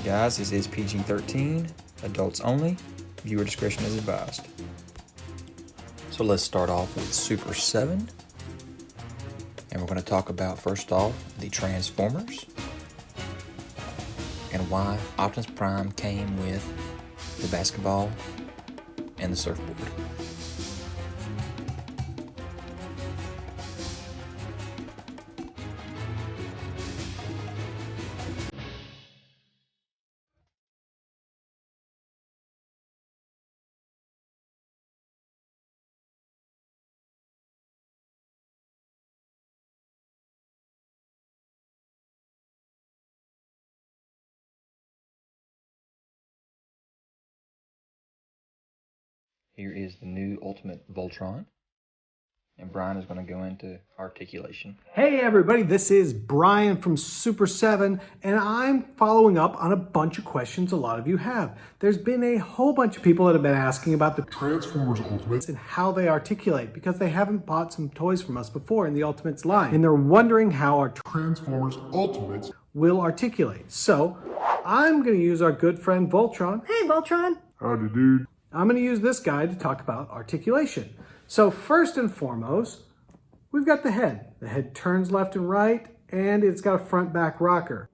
Alright guys, this is PG-13, adults only, viewer discretion is advised. So let's start off with Super7, and we're going to talk about first off the Transformers, and why Optimus Prime came with the basketball and the surfboard. Here is the new Ultimate Voltron, and Brian is going to go into articulation. Hey everybody, this is Brian from Super7, and I'm following up on a bunch of questions a lot of you have. There's been a whole bunch of people that have been asking about the Transformers Ultimates and how they articulate, because they haven't bought some toys from us before in the Ultimates line, and they're wondering how our Transformers Ultimates will articulate. So I'm going to use our good friend Voltron. Hey Voltron! Howdy dude. I'm going to use this guy to talk about articulation. So first and foremost, we've got the head. The head turns left and right, and it's got a front-back rocker.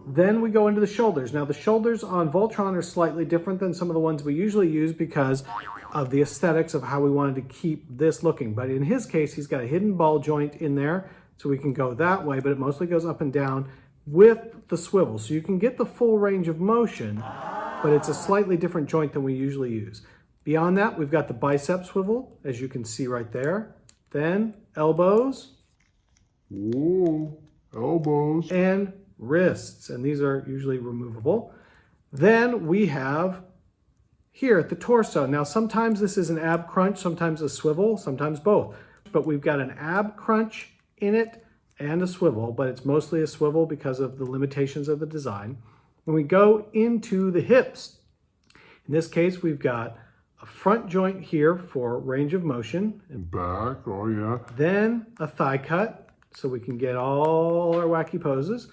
Then we go into the shoulders. Now the shoulders on Voltron are slightly different than some of the ones we usually use because of the aesthetics of how we wanted to keep this looking. But in his case, he's got a hidden ball joint in there, so we can go that way, but it mostly goes up and down with the swivel. So you can get the full range of motion, but it's a slightly different joint than we usually use. Beyond that, we've got the bicep swivel, as you can see right there. Then elbows. Whoa, elbows. And wrists, and these are usually removable. Then we have here at the torso. Now sometimes this is an ab crunch, sometimes a swivel, sometimes both. But we've got an ab crunch in it and a swivel, but it's mostly a swivel because of the limitations of the design. When we go into the hips, in this case, we've got a front joint here for range of motion. And back, oh yeah. Then a thigh cut, so we can get all our wacky poses.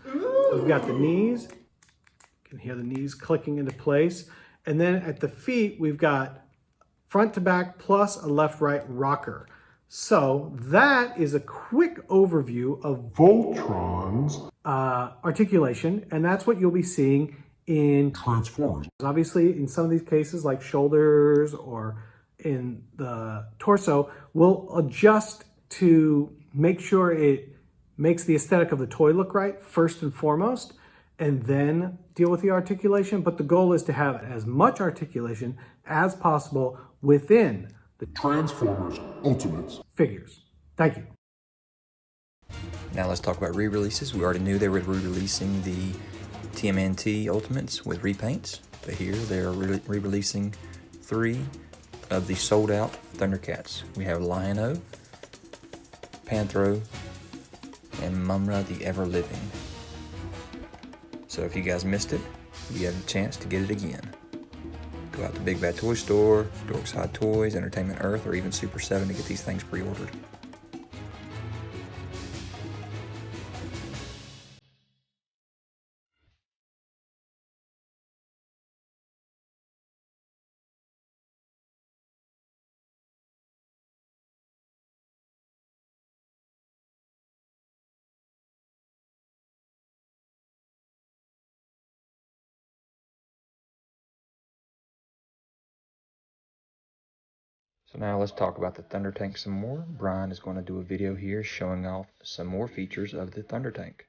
We've got the knees. You can hear the knees clicking into place. And then at the feet, we've got front to back plus a left-right rocker. So that is a quick overview of Voltron's articulation, and that's what you'll be seeing in Transformers. Obviously, in some of these cases, like shoulders or in the torso, we'll adjust to make sure it makes the aesthetic of the toy look right, first and foremost, and then deal with the articulation. But the goal is to have as much articulation as possible within the Transformers Ultimates figures. Thank you. Now let's talk about re-releases. We already knew they were re-releasing the TMNT Ultimates with repaints, but here they're re-releasing 3 of the sold-out Thundercats. We have Lion-O, Panthro, and Mumm-ra the Ever-Living. So if you guys missed it, you have a chance to get it again. Go out to Big Bad Toy Store, Dork's Hot Toys, Entertainment Earth, or even Super7 to get these things pre-ordered. So now let's talk about the Thundertank some more. Brian is going to do a video here showing off some more features of the Thundertank.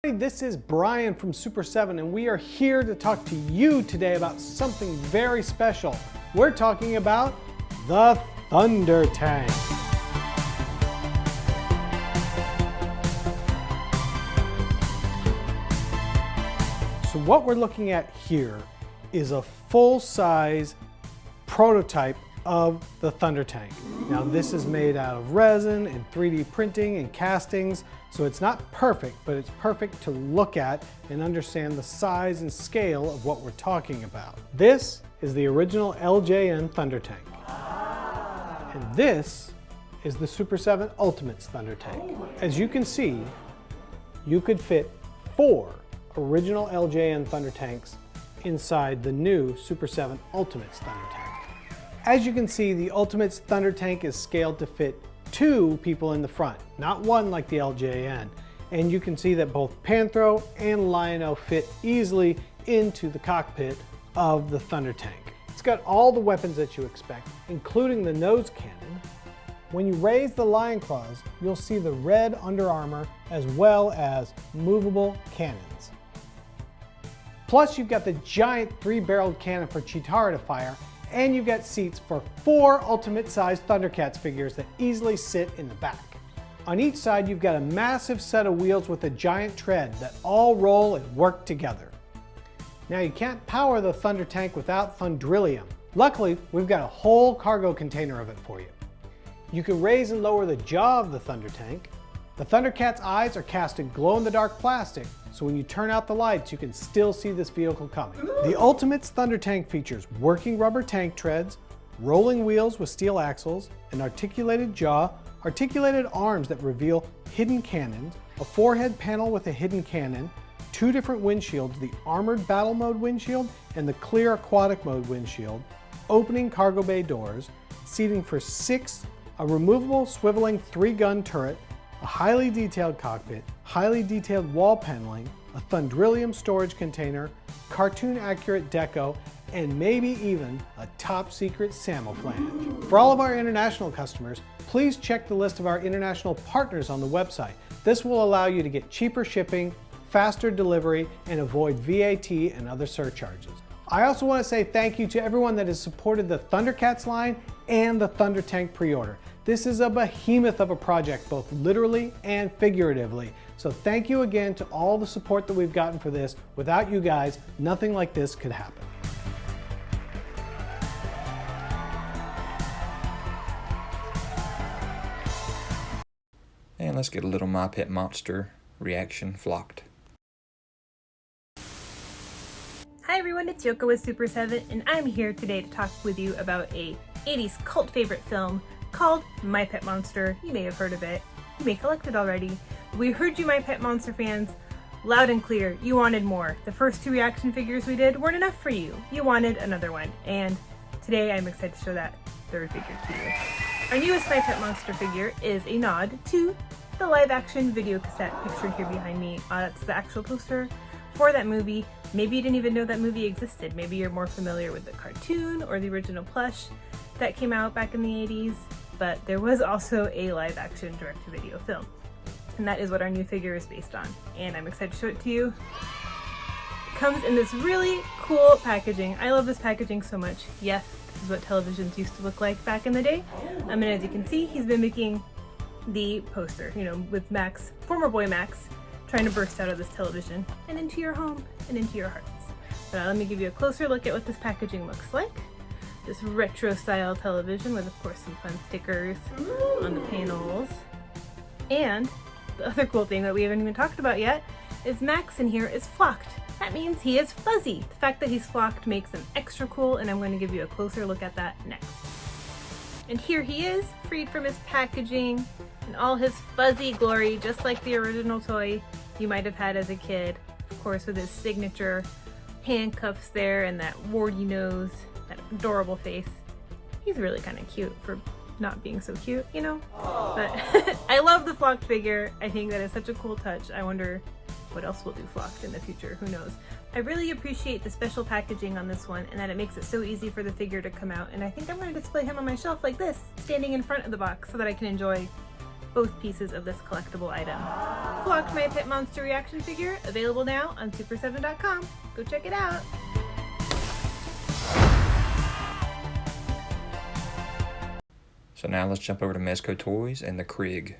This is Brian from Super7, and we are here to talk to you today about something very special. We're talking about the Thundertank. So what we're looking at here is a full-size prototype of the Thundertank. Now this is made out of resin and 3D printing and castings, so it's not perfect, but it's perfect to look at and understand the size and scale of what we're talking about. This is the original LJN Thundertank. And this is the Super 7 Ultimate's Thundertank. As you can see, you could fit 4 original LJN Thundertanks inside the new Super 7 Ultimate's Thundertank. As you can see, the Ultimate's Thundertank is scaled to fit 2 people in the front, not 1 like the LJN. And you can see that both Panthro and Lion-O fit easily into the cockpit of the Thundertank. It's got all the weapons that you expect, including the nose cannon. When you raise the Lion Claws, you'll see the red under armor as well as movable cannons. Plus you've got the giant 3-barreled cannon for Chitara to fire, and you've got seats for 4 ultimate-sized Thundercats figures that easily sit in the back. On each side you've got a massive set of wheels with a giant tread that all roll and work together. Now you can't power the Thundertank without Thundrillium. Luckily, we've got a whole cargo container of it for you. You can raise and lower the jaw of the Thundertank. The Thundercat's eyes are cast in glow-in-the-dark plastic, so when you turn out the lights, you can still see this vehicle coming. The Ultimate's Thundertank features working rubber tank treads, rolling wheels with steel axles, an articulated jaw, articulated arms that reveal hidden cannons, a forehead panel with a hidden cannon, 2 different windshields, the armored battle mode windshield and the clear aquatic mode windshield, opening cargo bay doors, seating for 6, a removable swiveling 3-gun turret, a highly detailed cockpit, highly detailed wall paneling, a Thundrillium storage container, cartoon accurate deco, and maybe even a top secret SAMO flange. For all of our international customers, please check the list of our international partners on the website. This will allow you to get cheaper shipping, faster delivery, and avoid VAT and other surcharges. I also want to say thank you to everyone that has supported the Thundercats line and the Thundertank pre-order. This is a behemoth of a project, both literally and figuratively. So thank you again to all the support that we've gotten for this. Without you guys, nothing like this could happen. And let's get a little My Pet Monster reaction flocked. Hi everyone, it's Yoko with Super7, and I'm here today to talk with you about a 80s cult favorite film called My Pet Monster. You may have heard of it. You may collect it already. We heard you, My Pet Monster fans, loud and clear. You wanted more. The first 2 reaction figures we did weren't enough for you. You wanted another one, and today I'm excited to show that 3rd figure to you. Our newest My Pet Monster figure is a nod to the live-action video cassette pictured here behind me. That's the actual poster for that movie. Maybe you didn't even know that movie existed. Maybe you're more familiar with the cartoon or the original plush that came out back in the 80s, but there was also a live-action direct-to-video film. And that is what our new figure is based on. And I'm excited to show it to you. It comes in this really cool packaging. I love this packaging so much. Yes, this is what televisions used to look like back in the day. And as you can see, he's mimicking the poster, you know, with Max, former boy Max, trying to burst out of this television and into your home and into your hearts. But let me give you a closer look at what this packaging looks like. This retro style television with, of course, some fun stickers on the panels. And the other cool thing that we haven't even talked about yet is Max in here is flocked. That means he is fuzzy. The fact that he's flocked makes him extra cool, and I'm going to give you a closer look at that next. And here he is, freed from his packaging in all his fuzzy glory, just like the original toy you might have had as a kid. Of course, with his signature handcuffs there and that warty nose, that adorable face. He's really kind of cute for not being so cute, you know? But I love the flocked figure. I think that is such a cool touch. I wonder what else will do flocked in the future, who knows? I really appreciate the special packaging on this one and that it makes it so easy for the figure to come out, and I think I'm going to display him on my shelf like this, standing in front of the box so that I can enjoy both pieces of this collectible item. Flocked My Pet Monster reaction figure, available now on super7.com. Go check it out! So now let's jump over to Mezco Toys and the Krig.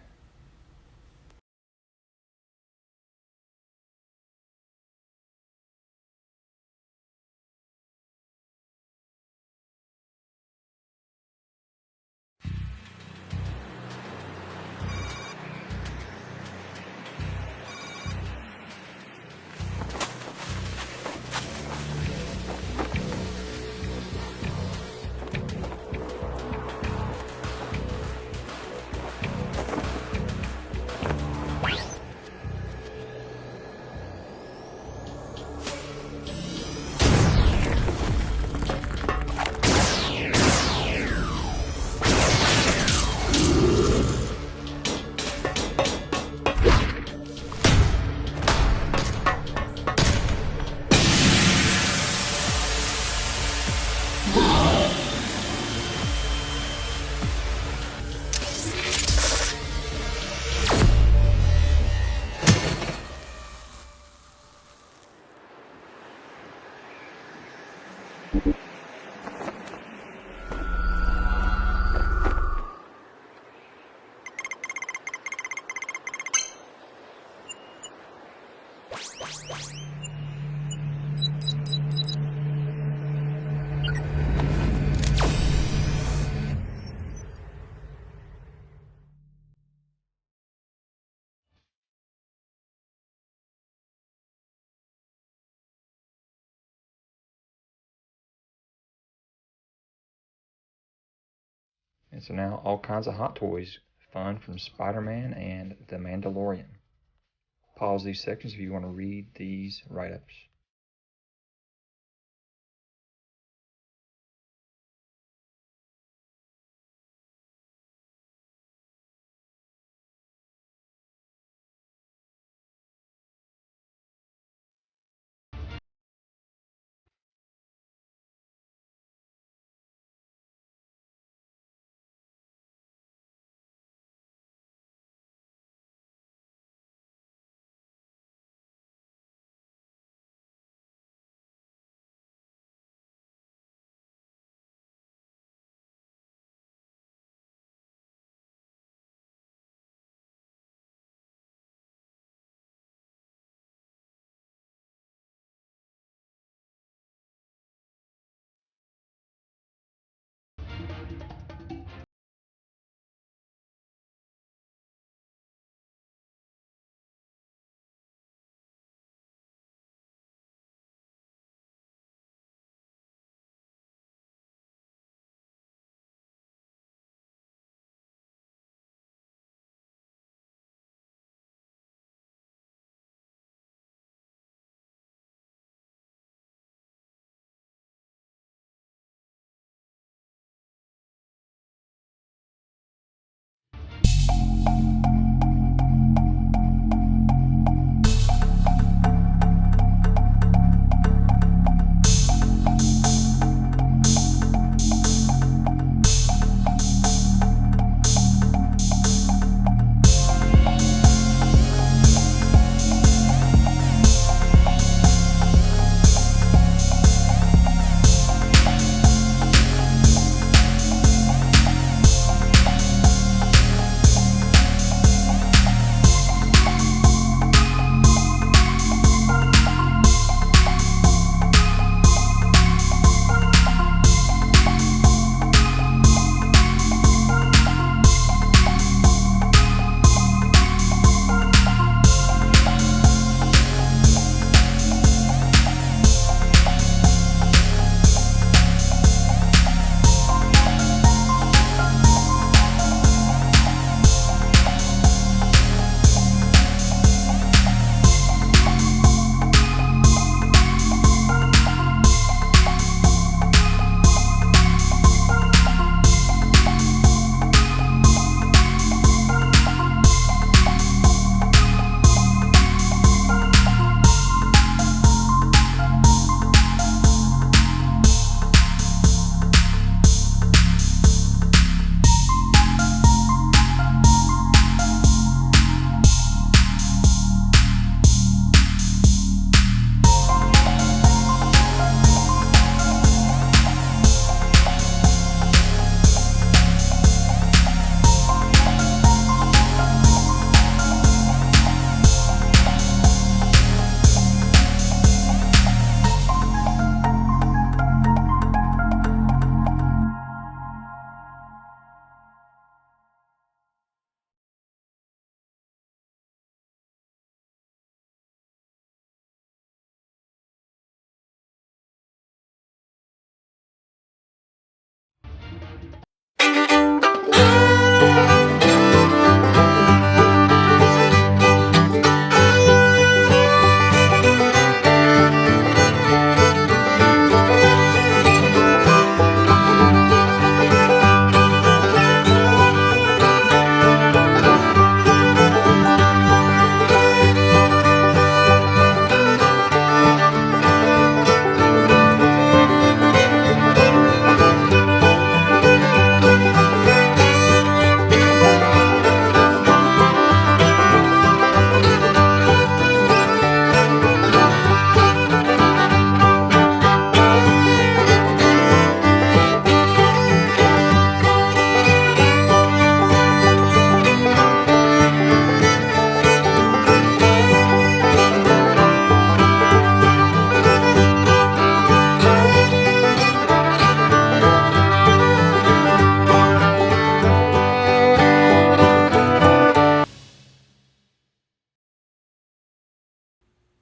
And so now all kinds of Hot Toys fun from Spider-Man and the Mandalorian. Pause these sections if you want to read these write-ups.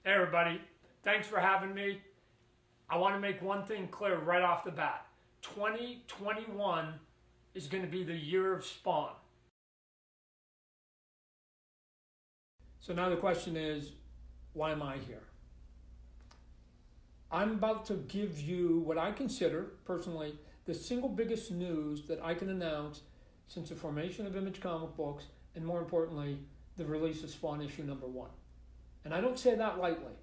Hey everybody, thanks for having me. I want to make one thing clear right off the bat. 2021 is going to be the year of Spawn. So now the question is, why am I here? I'm about to give you what I consider, personally, the single biggest news that I can announce since the formation of Image Comic Books, and more importantly, the release of Spawn issue #1. And I don't say that lightly,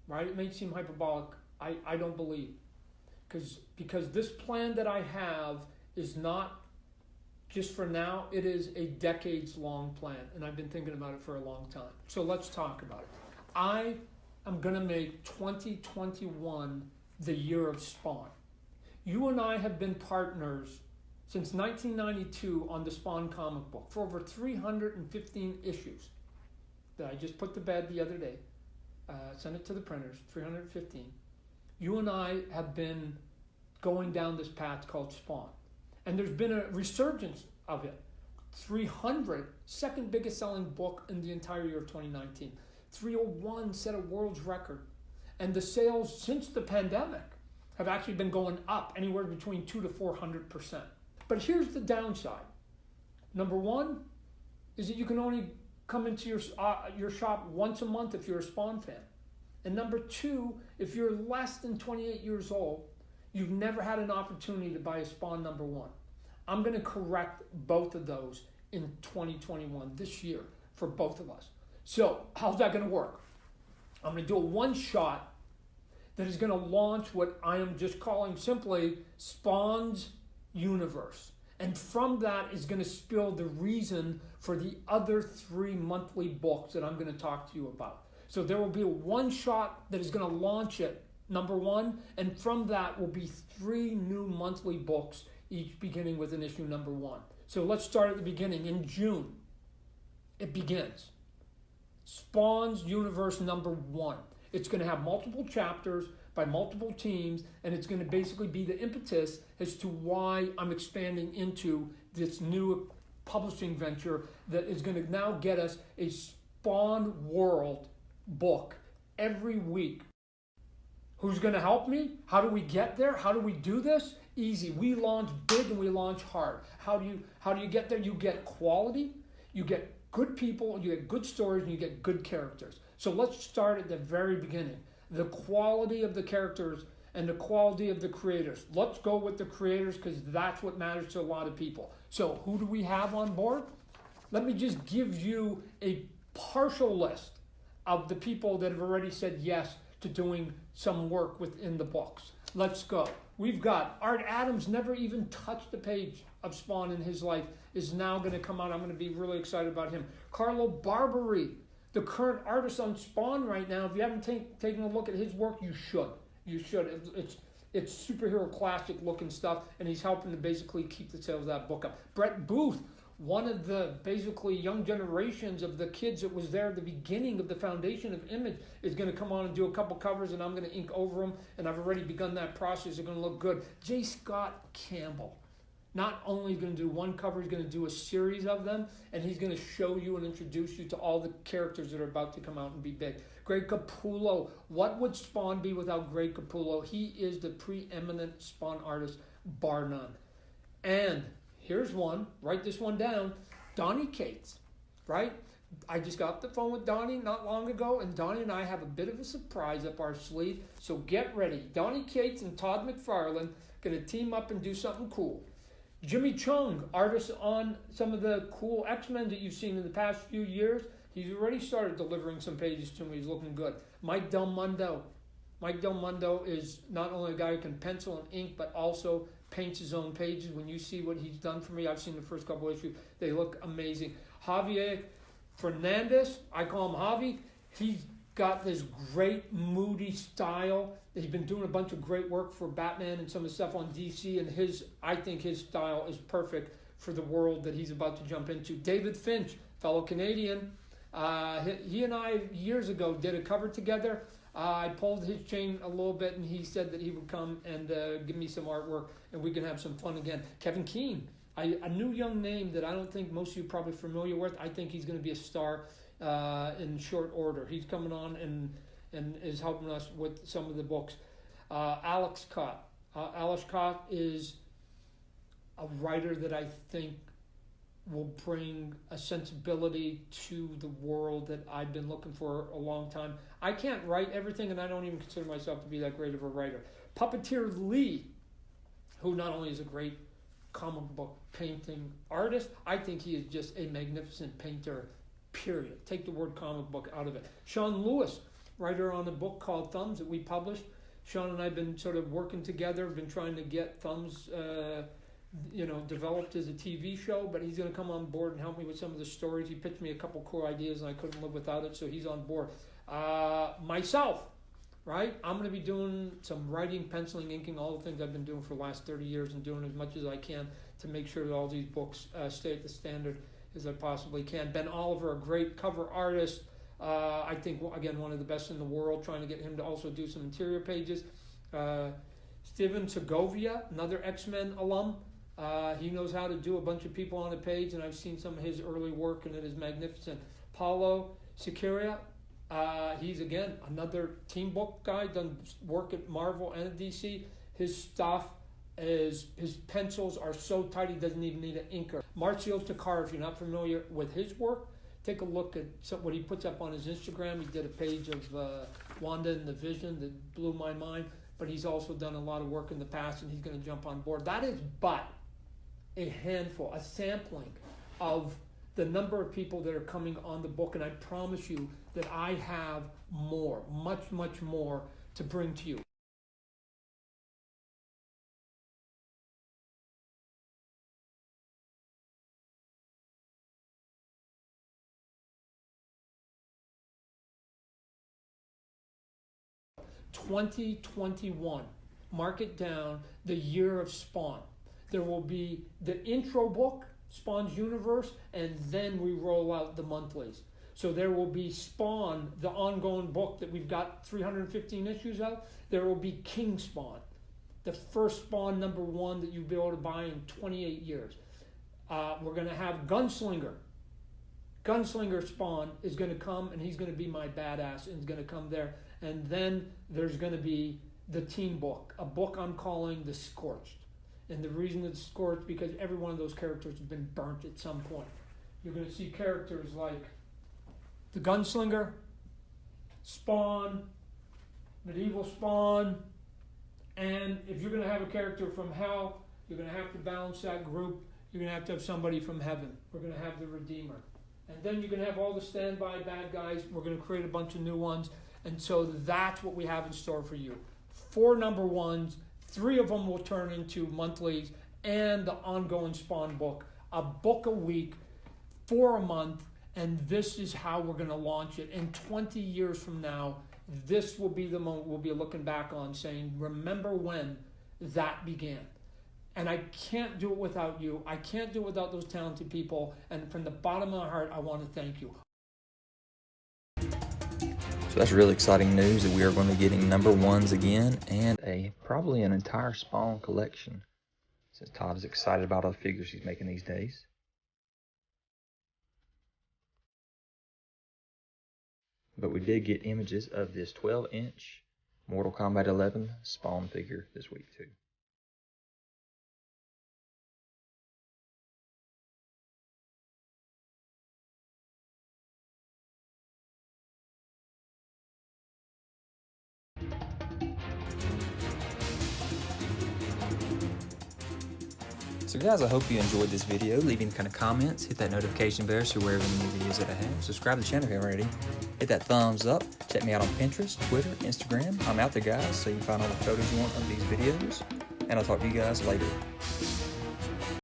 right? It may seem hyperbolic. I don't believe. Because this plan that I have is not just for now, it is a decades-long plan, and I've been thinking about it for a long time. So let's talk about it. I am going to make 2021 the year of Spawn. You and I have been partners since 1992 on the Spawn comic book for over 315 issues that I just put to bed the other day. Sent it to the printers, 315. You and I have been going down this path called Spawn. And there's been a resurgence of it. 300, second biggest selling book in the entire year of 2019. 301 set a world's record. And the sales since the pandemic have actually been going up anywhere between 200 to 400%. But here's the downside. Number one is that you can only come into your shop once a month if you're a Spawn fan. And number two, if you're less than 28 years old, you've never had an opportunity to buy a Spawn #1. I'm going to correct both of those in 2021, this year, for both of us. So how's that going to work? I'm going to do a one-shot that is going to launch what I am just calling simply Spawn's universe. And from that is going to spill the reason for the other 3 monthly books that I'm going to talk to you about. So there will be a one-shot that is going to launch it, #1, and from that will be 3 new monthly books, each beginning with an issue #1. So let's start at the beginning. In June, it begins. Spawn's Universe #1. It's going to have multiple chapters by multiple teams, and it's going to basically be the impetus as to why I'm expanding into this new publishing venture that is going to now get us a Spawn World book every week. Who's going to help me? How do we get there? How do we do this? Easy. We launch big and we launch hard. How do you get there? You get quality, you get good people, you get good stories, and you get good characters. So let's start at the very beginning. The quality of the characters and the quality of the creators. Let's go with the creators because that's what matters to a lot of people. So who do we have on board? Let me just give you a partial list of the people that have already said yes to doing some work within the books. Let's go. We've got Art Adams, never even touched a page of Spawn in his life, is now going to come out. I'm going to be really excited about him. Carlo Barberi, the current artist on Spawn right now. If you haven't taken a look at his work, you should. You should. It's superhero classic looking stuff, and he's helping to basically keep the sales of that book up. Brett Booth, one of the basically young generations of the kids that was there at the beginning of the foundation of Image, is going to come on and do a couple covers, and I'm going to ink over them, and I've already begun that process. They're going to look good. J. Scott Campbell, not only going to do one cover, he's going to do a series of them, and he's going to show you and introduce you to all the characters that are about to come out and be big. Greg Capullo, what would Spawn be without Greg Capullo? He is the preeminent Spawn artist, bar none. And here's one, write this one down, Donnie Cates, right? I just got off the phone with Donnie not long ago, and Donnie and I have a bit of a surprise up our sleeve, so get ready. Donnie Cates and Todd McFarlane going to team up and do something cool. Jimmy Chung, artist on some of the cool X-Men that you've seen in the past few years, he's already started delivering some pages to me. He's looking good. Mike Del Mundo. Mike Del Mundo is not only a guy who can pencil and ink, but also paints his own pages. When you see what he's done for me, I've seen the first couple issues. They look amazing. Javier Fernandez, I call him Javi. He's got this great moody style. He's been doing a bunch of great work for Batman and some of the stuff on DC, and I think his style is perfect for the world that he's about to jump into. David Finch, fellow Canadian, he and I years ago did a cover together. I pulled his chain a little bit, and he said that he would come and give me some artwork, and we can have some fun again. Kevin Keane, a new young name that I don't think most of you are probably familiar with. I think he's going to be a star in short order. He's coming on, and is helping us with some of the books. Alex Cott. Alex Cott is a writer that I think will bring a sensibility to the world that I've been looking for a long time. I can't write everything, and I don't even consider myself to be that great of a writer. Puppeteer Lee, who not only is a great comic book painting artist, I think he is just a magnificent painter, period. Take the word comic book out of it. Sean Lewis, writer on a book called Thumbs that we published. Sean and I have been sort of working together, been trying to get Thumbs developed as a TV show, but he's going to come on board and help me with some of the stories. He pitched me a couple cool ideas and I couldn't live without it, so he's on board. Myself, right? I'm going to be doing some writing, penciling, inking, all the things I've been doing for the last 30 years and doing as much as I can to make sure that all these books stay at the standard as I possibly can. Ben Oliver, a great cover artist. I think, again, one of the best in the world, trying to get him to also do some interior pages. Steven Segovia, another X-Men alum. He knows how to do a bunch of people on a page, and I've seen some of his early work, and it is magnificent. Paulo Siqueira, he's, again, another team book guy, done work at Marvel and at DC. His stuff is, his pencils are so tight he doesn't even need an inker. Marcio Takar, if you're not familiar with his work, take a look at what he puts up on his Instagram. He did a page of Wanda and the Vision that blew my mind, but he's also done a lot of work in the past, and he's going to jump on board. That is but a handful, a sampling of the number of people that are coming on the book, and I promise you that I have more, much, much more to bring to you. (2021), mark it down, the year of Spawn. There will be the intro book, Spawn's Universe, and then we roll out the monthlies. So there will be Spawn, the ongoing book that we've got 315 issues of. There will be King Spawn, the first Spawn #1 that you'll be able to buy in 28 years. We're going to have Gunslinger. Gunslinger Spawn is going to come, and he's going to be my badass, and is going to come there. And then there's going to be the team book, a book I'm calling The Scorched. And the reason it's scorched because every one of those characters has been burnt at some point. You're going to see characters like the Gunslinger, Spawn, Medieval Spawn, and if you're going to have a character from Hell, you're going to have to balance that group. You're going to have somebody from Heaven. We're going to have the Redeemer. And then you're going to have all the standby bad guys. We're going to create a bunch of new ones. And so that's what we have in store for you. 4 #1s, 3 of them will turn into monthlies, and the ongoing Spawn book. A book a week, 4 a month, and this is how we're going to launch it. And 20 years from now, this will be the moment we'll be looking back on saying, remember when that began. And I can't do it without you. I can't do it without those talented people. And from the bottom of my heart, I want to thank you. So that's really exciting news that we are going to be getting #1s again, and probably an entire Spawn collection, since Todd is excited about all the figures he's making these days. But we did get images of this 12-inch Mortal Kombat 11 Spawn figure this week too. So guys, I hope you enjoyed this video. Leave any kind of comments, hit that notification bell so you're aware of any new videos that I have. Subscribe to the channel if you haven't already. Hit that thumbs up. Check me out on Pinterest, Twitter, Instagram. I'm out there, guys, so you can find all the photos you want of these videos. And I'll talk to you guys later.